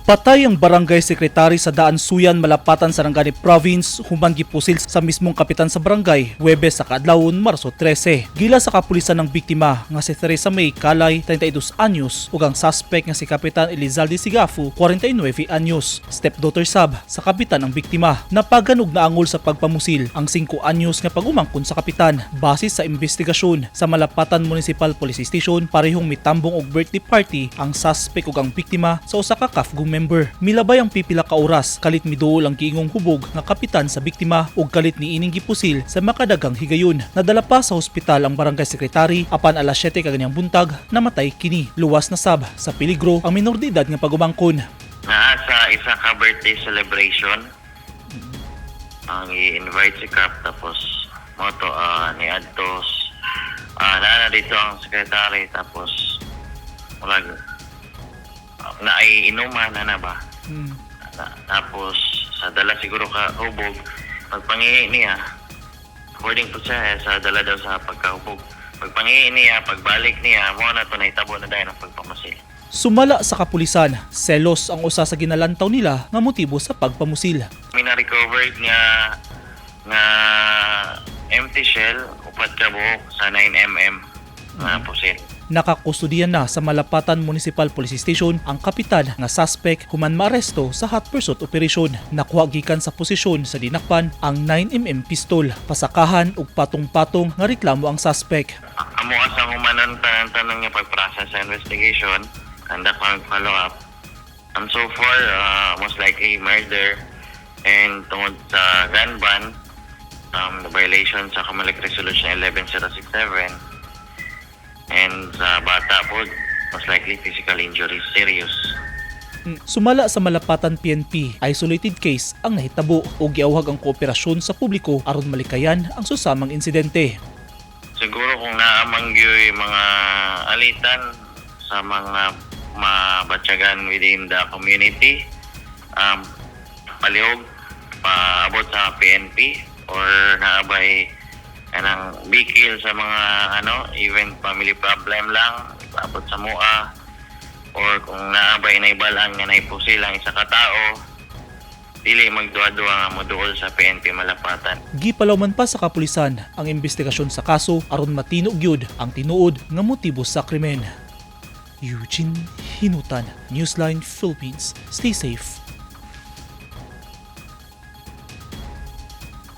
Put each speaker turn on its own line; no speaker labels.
Patay ang barangay secretary sa Daan Suyan, Malapatan, Sarangani Province, human gipusil sa mismong kapitan sa barangay, Huwebes sa kaadlawon, Marso 13. Gila sa kapulisan ng biktima nga si Teresa May Calay, 32 anyos, ug ang suspect nga si Kapitan Elizalde Sigafu, 49 anyos, stepdaughter sab sa kapitan ng biktima. Napaganog na angol sa pagpamusil ang 5 anyos nga pag-umangkon sa kapitan. Base sa investigasyon sa Malapatan Municipal Police Station, parehong mitambong og birthday party ang suspect ug ang biktima sa usa ka CAFGU member. Milabay ang pipila ka oras kalit miduol ang giingong hubog nga kapitan sa biktima ug kalit niining gipusil sa makadagang higayon. Nadala pa sa ospital ang barangay secretary apan alas 7 kaganyang buntag namatay kini. Luwas na sab sa peligro ang minor de edad nga pag-umangkon.
Naa sa isa ka birthday celebration ang i-invite si Cap tapos moto ni Adtos na dito ang secretary tapos wala na ay inuman na ba? Tapos sa dala siguro ka hubog pagpangihi niya according to siya sa dala daw sa pagkahubog pagpangihi niya pagbalik niya mo na to nahitabo na dahil ng pagpamasil.
Sumala sa kapulisan, selos ang usa sa ginalantaw nila nga motibo sa pagpamusil.
May na-recovered nga empty shell upat ka buhok sa 9mm na pusil.
Nakakustudiyan na sa Malapatan Municipal Police Station ang kapitan nga suspect human maaresto sa hot pursuit operation. Nakuha gikan sa posisyon sa dinakpan ang 9mm pistol, pasakahan ug patong-patong nga reklamo ang suspect.
Amo asa humanon tanang nga pag-process sa investigation, conduct ang follow-up. And so far, most likely murder and tungod sa gun ban, the violation sa Kamalik Resolution 11067 and sa bata po, most likely physical injury serious.
Sumala sa Malapatan PNP, isolated case ang nahitabo o giawhag ang kooperasyon sa publiko aron malikayan ang susamang insidente.
Siguro kung naamangyoy mga alitan sa mga mabatyagan within the community, palihog, paabot sa PNP or naabay kanang bikil sa mga even family problem lang, paabot sa MUA or kung naabay na ibalang nga naipusil ang isa ka tao, dili magduwa-duwa nga moduol sa PNP Malapatan.
Gipalawman pa sa kapulisan ang investigasyon sa kaso aron matino gyud ang tinuod nga motibo sa krimen. Eugene Hinutan, Newsline Philippines. Stay safe.